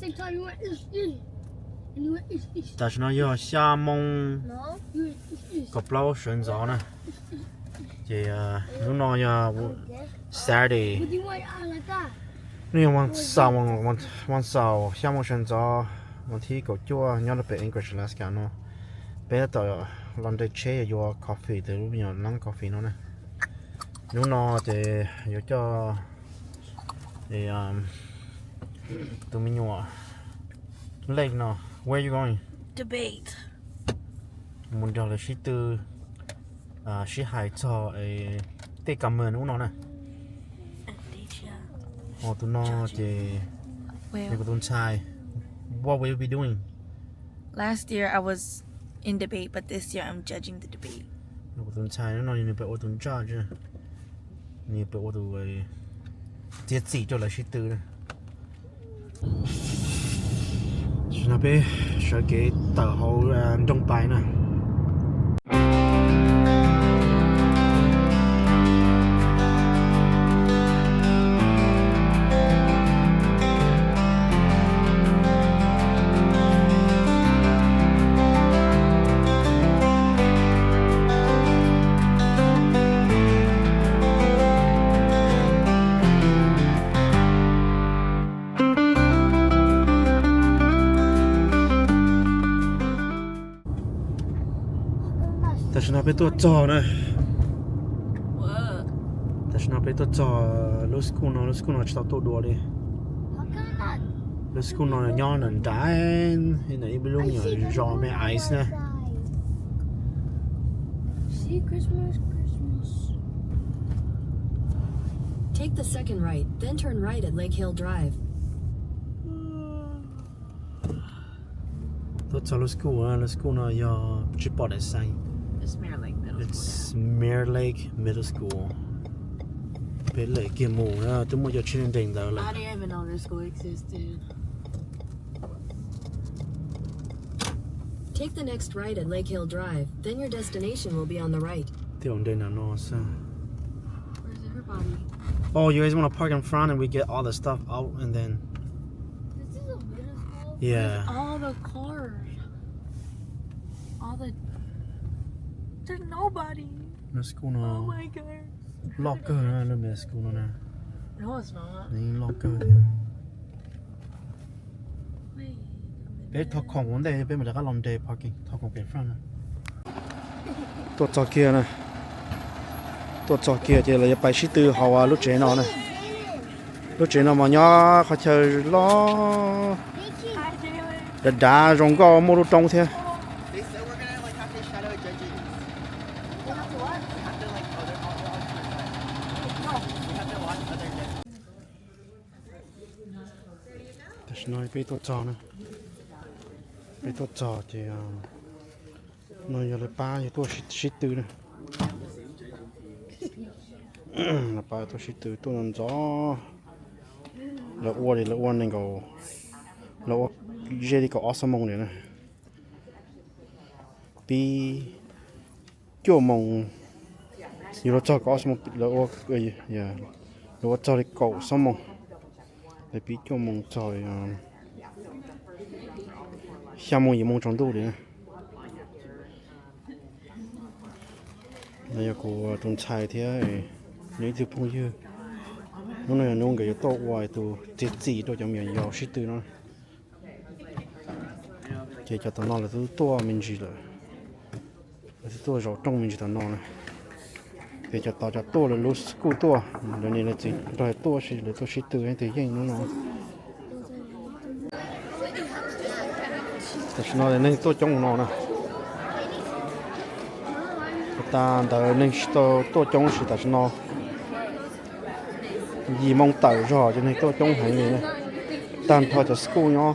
same time you went east. And you went east. 但是呢，要厦门 No? You went east. 个包选择呢，这如那呀，Saturday， Would you want it like that? 你往早厦门选择，我提个叫你要背 English 来讲呢，背到London 车要 coffee 的，如要冷 coffee 呢，如那的要叫都没有啊，Lake 呢 ，Where you going? Debate. muốn cho là sĩ tư sĩ hài cho tê cảm ơn uống nó nè họ tụi nó thì mình có tuần sai what will you be doing Last year I was in debate, but this year I'm judging the debate. mình có tuần sai nó nhìn phải ô tuần tra chứ nhìn phải ô tụi tiết sĩ cho là sĩ tư nè nó bé sợ cái tờ hậu trong bài nèแต่ฉันเอาไปตัวจอนะแต่ฉันเอาไปตัวจอรถสกูนจะต้องตัวดัวเลย How come not? รถสกูนย้อนหนึ่งได้ที่ไหนไม่รู้อย่างรอไม่ไอซ์นะ See, Christmas. Take the second right, then turn right at Lake Hill Drive. ตัวจอรถสกูนย้อนจิปอดไอซ์ It's Mirror Lake Middle It's School. Mirror Lake Middle School เป็นเลยเกี่ยมหมูนะตัวมันจะชิ้นเด่งแล้วเลย I didn't even know this school existed. Take the next right at Lake Hill Drive, then your destination will be on the right. เดี๋ยวเดินน่ะนอส Where's everybody? Oh you guys want to park in front and we get all the stuff out and then This is a middle school. yeah All the cars. All the. There's nobody. รถสกูน Oh my god. ล็อกเกอร์นะรถเมล์สกูนนะ No, it's not. นี่ล็อกเกอร์เนี่ย Wait. เป็นทอกของวันเดย์เป็นเหมือนกับลอนเดย์พาร์กิ้งทอกของเป็นฟรอนต์ตัวจอเกียร์นะตัวจอเกียร์เดี๋ยวเราจะไปชิตือเขาว่ารถเจนเอานะรถเจนเอามาเนี่ยเขาจะล้อเด็ดด่าตรงก็ไม่รู้ตรงเท่า They said we're gonna like have to shadow judges. We have to what? We have to like other No. We have to watch other judges. แต่ฉันน้อยไปตัวจอนะไปตัวจอเจียน้อยอย่าเลยป้าอย่าตัวชิดตือนะป้าตัวชิดตือตัวนั้นจอแล้วอ้วนเลยแล้วอ้วนนี่ก็แล้วเจดีก็ออสมองเลยนะปีเกี่ยวมองอยู่รถจอดก็อสมองแล้วว่าอย่าแล้วว่าจอดก็สมองแต่ปีเกี่ยวมองจอย厦门也梦成都的那要过中菜天你就朋友nó này nó cái to hoài từ chết gì đó cho mình giàu shit từ nó cái cho tao nó là từ to mình chỉ là từ to rồi trong mình chỉ tao nó này cái cho tao cho to là lúc cũ to rồi này là gì rồi to chỉ là to shit từ ấy thì cái nóแต่ฉันเอาในตัวจงนอนนะแต่ในตัวจงสิแต่ฉันเอายีมองเต่าจอจะในตัวจงหายเลยนะแต่พอจะสกูลเนาะ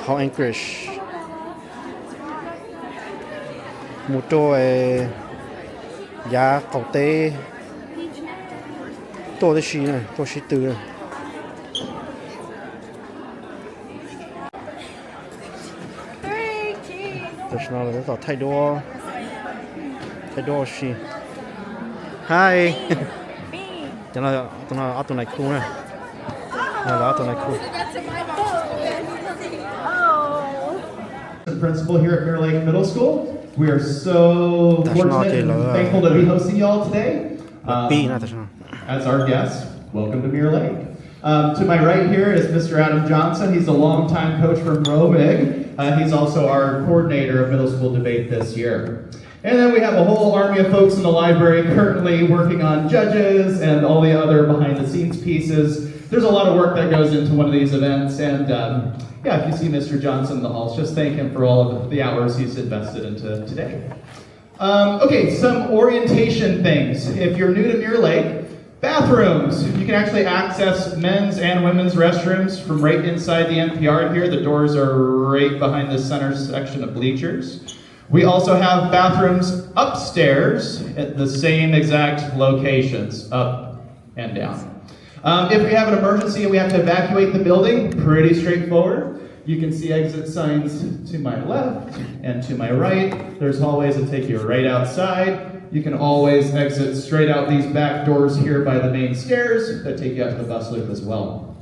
เขาอังกฤษหมู่โจ้ยาเก่าเต้ตัวได้ชีนะตัวชีตือแต่ฉันเอาต่อไทยดัวชี Hi จะเราเอาตัวไหนคู่นะ đó tụi này cool. Principal here at Mirror Lake Middle School. We are so fortunate and thankful to be hosting you all today. As our guests, welcome to Mirror Lake. To my right here is Mr. Adam Johnson. He's a longtime coach from Rovig. He's also our coordinator of middle school debate this year. And then we have a whole army of folks in the library currently working on judges and all the other behind the scenes pieces. There's a lot of work that goes into one of these events, and yeah, if you see Mr. Johnson in the halls, just thank him for all of the hours he's invested into today. Okay, some orientation things. If you're new to Mirror Lake, bathrooms. You can actually access men's and women's restrooms from right inside the NPR here. The doors are right behind the center section of bleachers. We also have bathrooms upstairs at the same exact locations, up and down. If we have an emergency and we have to evacuate the building, pretty straightforward. You can see exit signs to my left and to my right. There's hallways that take you right outside. You can always exit straight out these back doors here by the main stairs that take you out to the bus loop as well.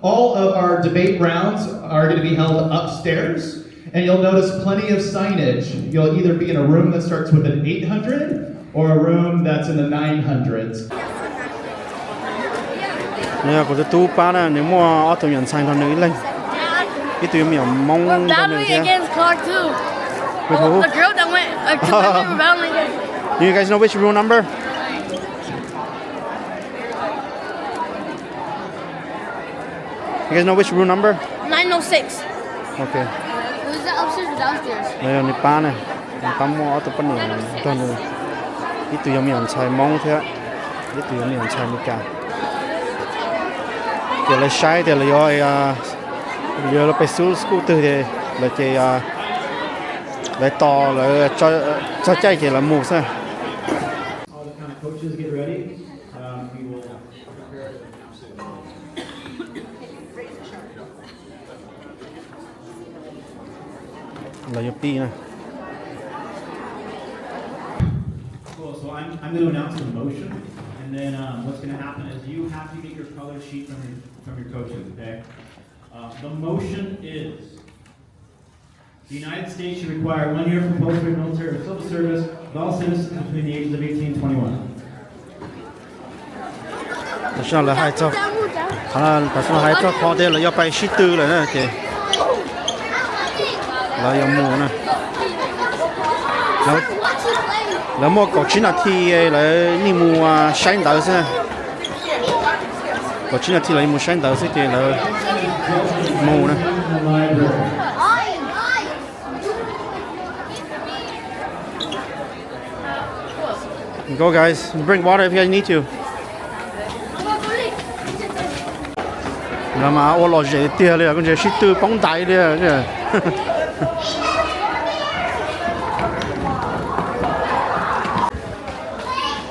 All of our debate rounds are going to be held upstairs, and you'll notice plenty of signage. You'll either be in a room that starts with an 800 or a room that's in the 900s. Nè, có cái tu pa nè, nếu mua ở tụi nhận sang thằng nữ lên, cái tụi mình mong We're battling against Clark too. Oh, the girl that went, two women were battling against. Do you guys know which room number? You guys know which room number? 906. Okay. Was that upstairs or downstairs? Đây là pa nè, pa mua ở tụi bên này, toàn là cái tụi mình xài mong thế, cái tụi mình xài mấy cả. Giờ là sai thì là giờ là phải xuống scooter thì là chỉ lại to là cho chạy thì là một thôi. All the kind of coaches get ready. We will prepare Là giờ pi nè. Cool, so I'm going to announce the motion, and then what's going to happen is you have to get your color sheet from your coaches, okay? The motion is, the United States should require 1 year compulsory military or civil service of all citizens between the ages of 18 and 21. Tại sao là hai cho? Tại sao hai cho khó thế là do bay ship tư rồi nè kìa. Là do mù nè. Là mua cổ chính là thi là đi mua sáng đầu xem. Cổ chính là thi là mua sáng đầu xem thì là mù nè. Go guys, bring water if you guys need to. Là mà ô lò dễ tiaเลยcon dễ ship tư bóng đại đi à.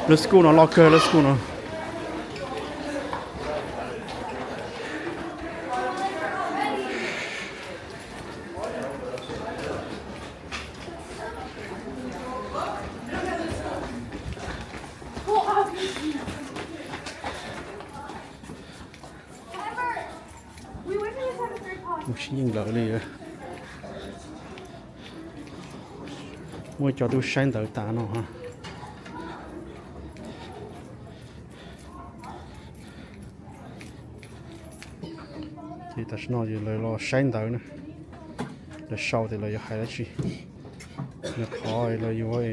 Let's go now, locker, let's go now. Một xin nhìn lợi đi rồi. Mua cho tôi sáng tới ta nó ha. Thì ta nói gì lời lo sáng tới nữa. Để sau thì lời hay là gì. Nó khó lời vui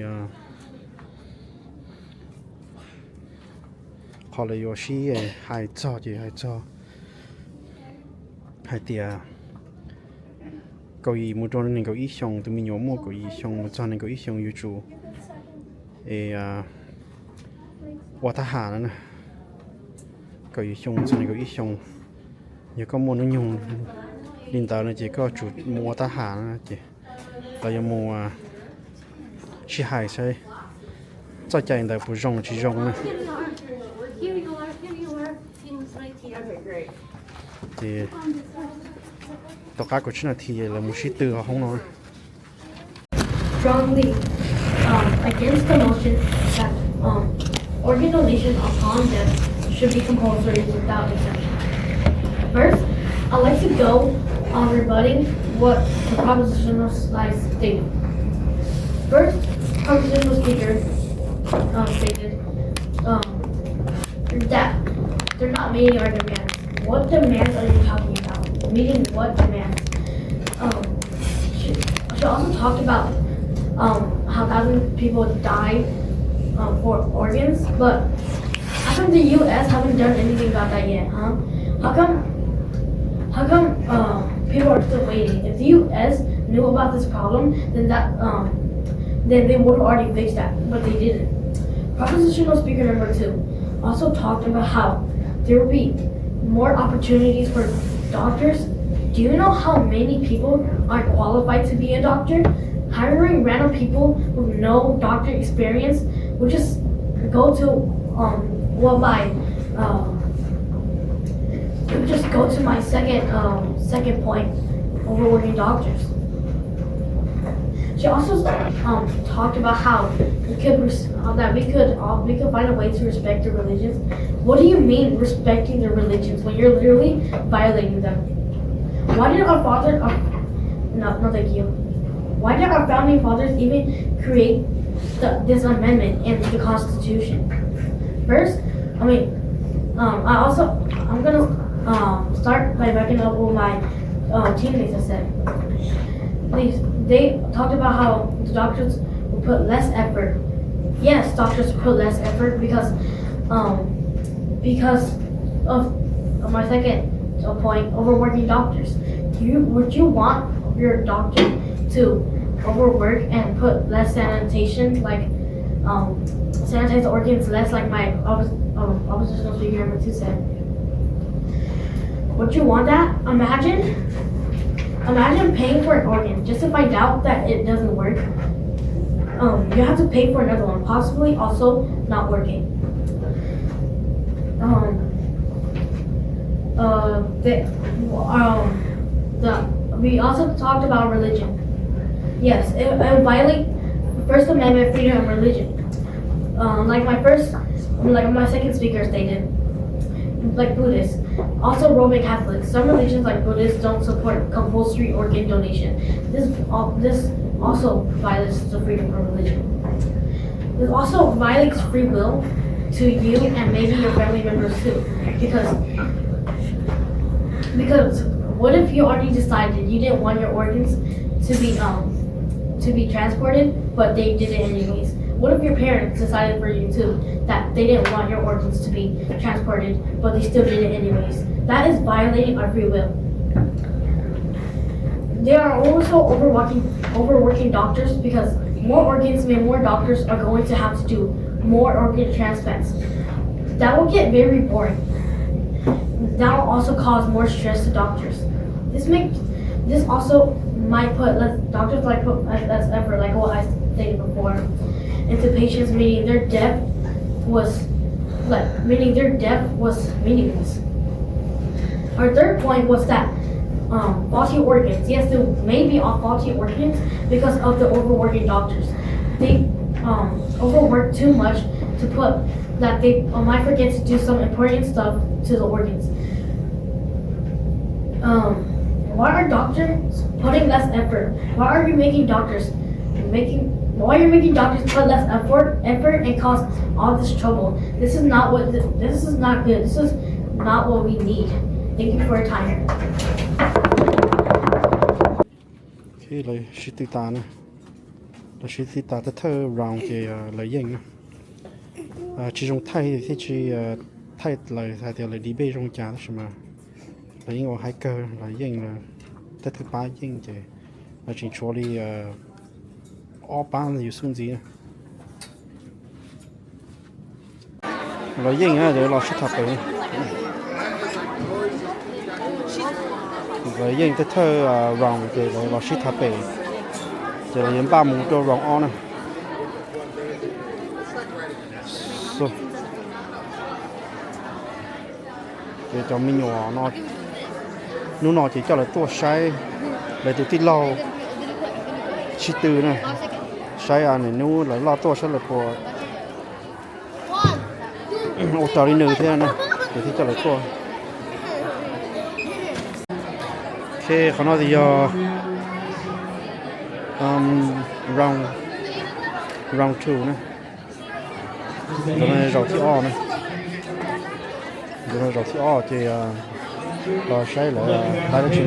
khó lời vui xí hay cho gì hay cho. Hai tia cầu ý một trong những cầu ý xong tụi mình nhớ mua cầu ý xong một trong những cầu ý xong yêu chủ qua thả hà nữa nè cầu ý xong trong những cầu ý xong giờ có mua nó nhung liên tờ nó chỉ có chủ mua thả hà nữa chị là giờ mua chỉ hai xây cho chạy người ta phụ rong chỉ rong nè thì tất cả các chuyện thì là một sự tự không nói. Strongly against the notion that organ donation upon death should be compulsory without exception. First, I'd like to go on rebutting what the propositional slides stated. First, propositional speaker stated that they're not meeting our demands. What demands are you talking about? Meeting what demands? She also talked about how thousands of people died for organs, but how come the U.S. haven't done anything about that yet, huh? How come people are still waiting? If the U.S. knew about this problem, then they would have already fixed that, but they didn't. Propositional speaker number 2 also talked about how there will be more opportunities for doctors. Do you know how many people aren't qualified to be a doctor? Hiring random people with no doctor experience would just go to my second point, overworking doctors. She also talked about how we could find a way to respect their religions. What do you mean respecting their religions when you're literally violating them? Why did our founding fathers even create this amendment in the Constitution? First, I'm gonna start by backing up what my teammates have said. They talked about how the doctors will put less effort. Yes, doctors put less effort because of my second point, overworking doctors. Would you want your doctor to overwork and put less sanitation, like sanitize the organs less, like my oppositional speaker number 2 said? Would you want that? Imagine paying for an organ just to find out that it doesn't work. You have to pay for another one, possibly also not working. We also talked about religion. Yes, it violate First Amendment freedom of religion. Like my second speaker stated, like Buddhists, also Roman Catholics. Some religions like Buddhists don't support compulsory organ donation. This also violates the freedom of religion. This also violates free will to you and maybe your family members too, because what if you already decided you didn't want your organs to be transported, but they did it anyways? What if your parents decided for you too that they didn't want your organs to be transported, but they still did it anyways? That is violating our free will. They are also overworking doctors because more organs mean more doctors are going to have to do more organ transplants. That will get very boring. That will also cause more stress to doctors. This also might put doctors put less effort, like what I stated before, into patients, meaning their death was meaningless. Our third point was that faulty organs. Yes, there may be faulty organs because of the overworking doctors. They overwork too much to put that they might forget to do some important stuff to the organs. Why are doctors putting less effort? Why are you making doctors put less effort and cause all this trouble? This is not good. This is not what we need. Thank you for your time. Khi lời sĩ tư ta nè, là sĩ tư ta thơ round cái lời dân nè, chỉ trong thay thì chỉ thay lời thay thì lời đi bê trong trà đó mà, lời dân ở hai cơ lời dân là thứ ba dân thì là chỉ cho đi ở ban là dùng gì nè, lời dân á để lo sĩ thật rồi. Rồi dân tới thơ rong thì là shit tháp bể thì là những ba mùng cho rong on này so để cho mình nhỏ nó chỉ cho là tua sai để tụi tí lâu chi từ này sai này nó là lo tua sẽ là của ô tao đi nửa thế này để thì cho là tua khi họ nói thì do round 2 nữa rồi này rau thì o này rồi rau thì o thì lo sai là đại được chưa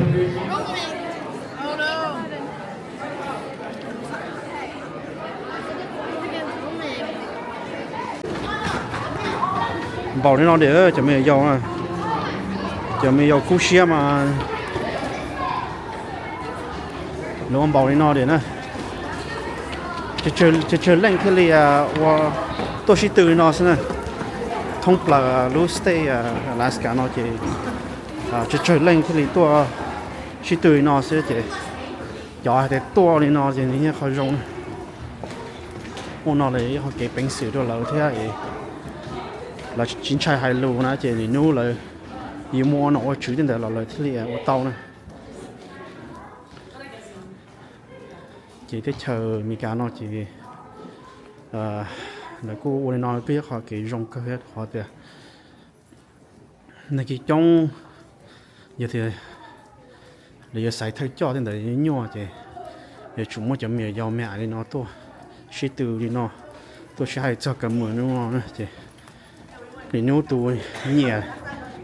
bảo nên nó để cho mình giàu à cho mình giàu cú xia mà nó bảo nên nó để nè chơi lên cái này và tôi chỉ từ nó xem nè thông là lúc stay Alaska nó chỉ chơi lên cái này tôi chỉ từ nó sẽ chỉ cho để tôi nên nó thì như khó dùng nó lấy họ cái bánh sữa đó là thế này là chính trái hai lô nè chỉ nấu là yêu mua nó chủ đến là lời thế này ở tàu nè chỉ thích chờ mi cá nó chỉ là cô nên nói biết họ cái rong cơ hết họ thì này cái trong giờ thì để xài thay cho đến đấy nhỏ chứ để chúng mới chấm mì giàu mẹ đi nó to xí từ đi nó tôi sẽ hay cho cái mồi nó nữa chứ để nấu tôi nhẹ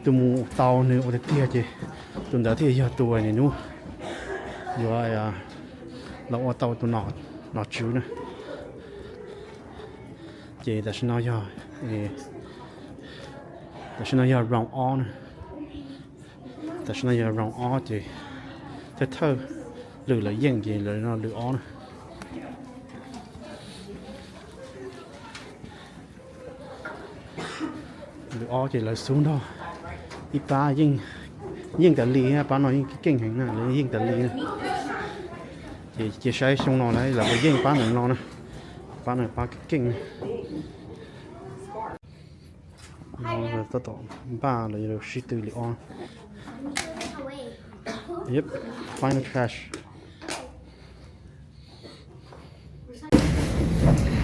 tôi mua tàu nữa ở đây chứ tôi đã thì giờ tôi này nấu rồi là ở tàu tôi nọ chú nữa chị đã nói giờ đã nói giờ round on đã nói giờ round on chị thế thơ lừa lại dân gì lại nó lừa on lừa on chị lại xuống đó ít ba dân tại ly ha ba nói cái kinh hành nè lấy dân tại ly chị chia sẻ xong nó này là cái dân ba này nó nè ba này ba cái kinh nó tất cả ba là được ship từ lừa on. Yep, final trash.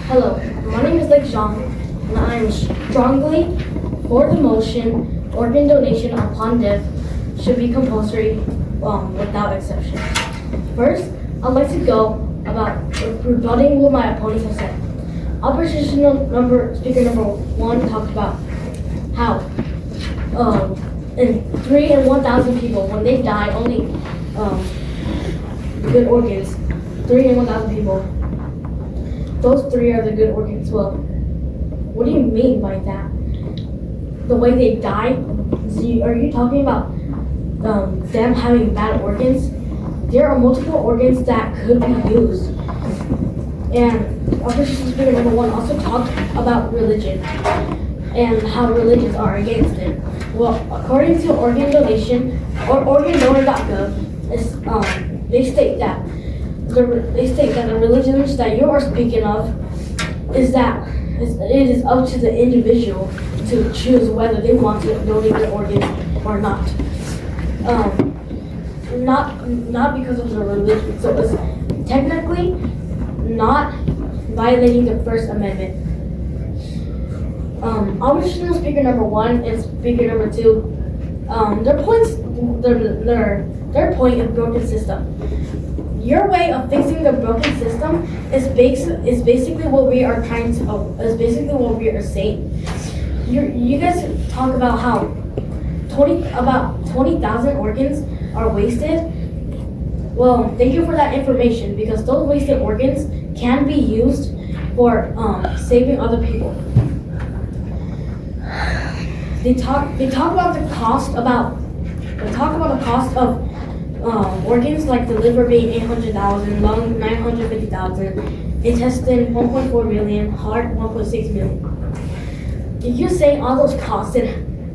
Hello, my name is Lake Zhang, and I am strongly for the motion organ donation upon death should be compulsory without exception. First, I'd like to go about rebutting what my opponents have said. Opposition speaker number 1 talked about how and 3 in 1,000 people, when they die, only good organs. 3 in 1,000 people. Those 3 are the good organs. Well, what do you mean by that? The way they die? Are you talking about them having bad organs? There are multiple organs that could be used. And opposition speaker number 1 also talked about religion and how religions are against it. Well, according to organ donation or organdonor.gov, they state that the religions that you are speaking of it is up to the individual to choose whether they want to donate their organs or not. Not because of the religion. So it's technically not violating the First Amendment. Oppositional speaker number 1 and speaker number 2, their point is broken system. Your way of fixing the broken system is basically what we are what we are saying. You guys talk about how 20,000 organs are wasted. Well, thank you for that information, because those wasted organs can be used for saving other people. They talk about the cost of organs, like the liver being 800,000, lung 950,000, intestine 1.4 million, heart 1.6 million. If you say all those costs, then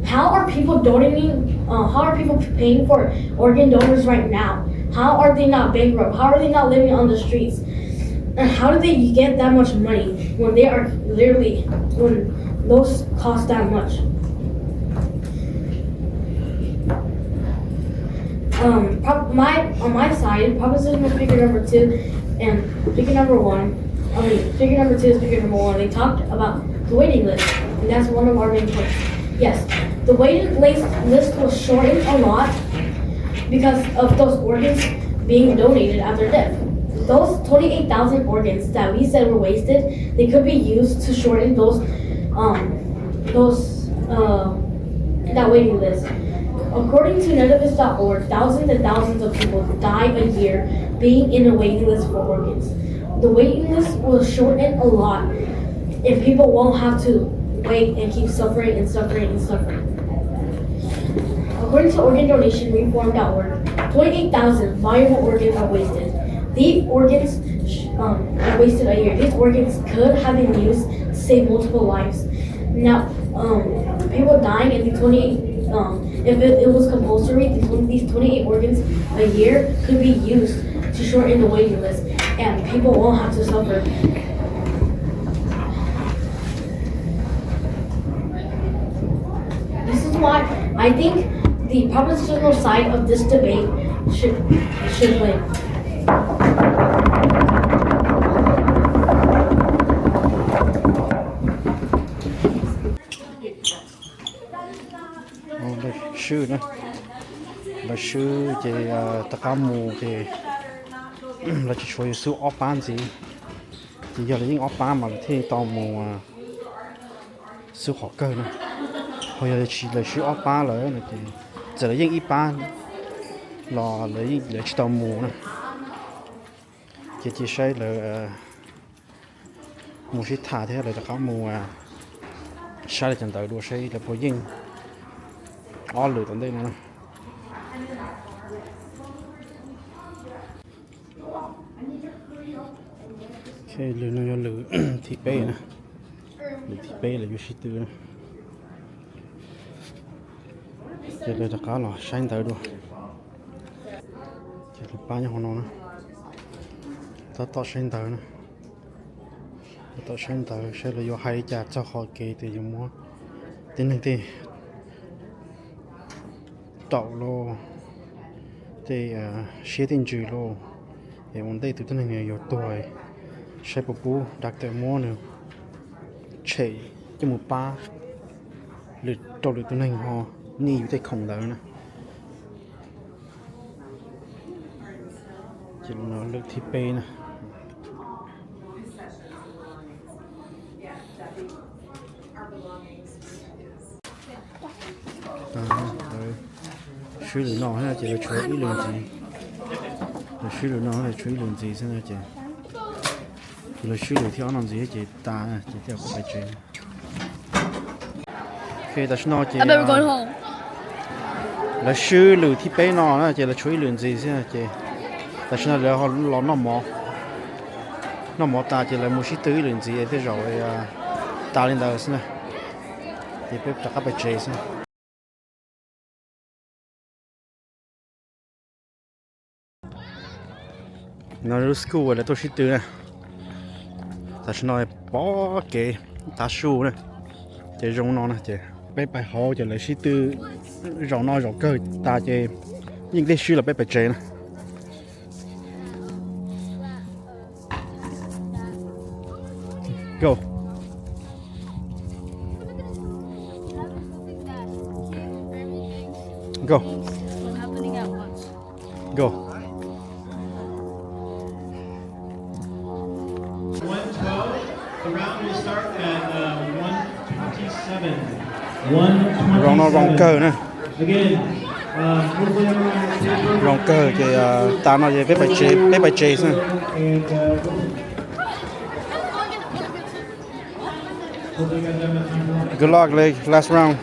how are people donating? How are people paying for organ donors right now? How are they not bankrupt? How are they not living on the streets? And how do they get that much money when they are when those cost that much? On my side, propositional speaker number 2 and speaker number 1, speaker number 2 and speaker number 1, they talked about the waiting list, and that's one of our main points. Yes, the waiting list was shortened a lot because of those organs being donated after death. Those 28,000 organs that we said were wasted, they could be used to shorten that waiting list. According to netovis.org, thousands and thousands of people die a year being in a waiting list for organs. The waiting list will shorten a lot, and people won't have to wait and keep suffering and suffering and suffering. According to organdonationreform.org, 28,000 viable organs are wasted. These organs are wasted a year. These organs could have been used to save multiple lives. Now, people dying in the 28, if it was compulsory, these 28 organs a year could be used to shorten the waiting list, and people won't have to suffer. This is why I think the propositional side of this debate should win. Sư nữa là sư thì tất cả mù thì là chỉ cho sư ốp bán gì thì giờ là những ốp bán mà thì tàu mù sư họ cơ nữa hồi giờ chỉ là sư ốp bán rồi thì giờ là những ít bán là lấy chỉ tàu mù nữa chỉ xây là mù sĩ thả thế là tất cả mù sai là chẳng tới đua xây là bồi dinh lửa tận đây nữa. Cái lửa nó lửa thịt bê nè, lửa thịt bê là vô sĩ tư nè. Cái lửa tất cả là sáng tới luôn. Cái lửa ba nhà họ nó nè, tao sáng tới nè, tao sáng tới sẽ là vô hai chả cho họ kê từ dùng mua, tính này thì tàu lô thì xe tiền trừ lô thì vấn đề từ từ này nhiều tuổi xe bố bố đặc biệt mua nữa chạy cho một ba lượt tàu lượt từ này họ nhì với khổng đó nè chỉ nó lượt thịt bê nè suy luận nó hay chỉ là chuối ý luận gì suy luận nó là chuối luận gì xem nào chị là suy luận theo làm gì chị ta chỉ theo cái bài chuyện khi ta nói chị là suy luận thì bé nó chỉ là chuối luận gì xem nào chị ta nói là họ nó mò ta chỉ là một số thứ luận gì thế rồi ta lên đó xem nào thì bé ta các bài chuyện xem nó lúc school là tôi sĩ tư nè ta sẽ nói bỏ cái ta su nè chỉ rong nó nè chỉ bé bài họ chỉ là sĩ tư rong nó rong cơ ta chỉ những cái su là bé bài chơi nè go go go 112. The round will start at 127. 127. rong nó rong cơ nè Again, hopefully everyone rong cơ thì ta nói về bé bài chơi xem good luck last round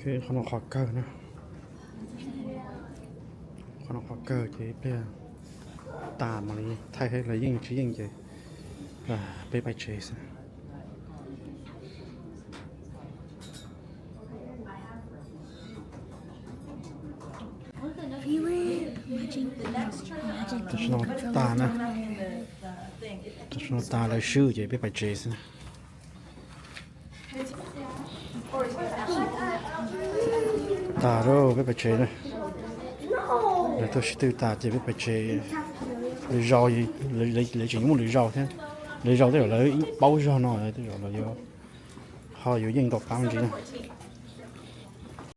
cái con nó khó cơ nè con nó khó cơ thì bây giờ ta mà đi thay hay là gì chỉ gì là bé bài chơi xem nó ta nè nó ta là sư vậy bé bài chơi xem ta rồi bé bài chơi này để tôi sẽ từ ta chơi bé bài chơi lấy rau gì lấy chỉ muốn lấy rau thế lấy rau thế rồi lấy bao rau nọ thế rồi là vô họ vô dân tộc bao nhiêu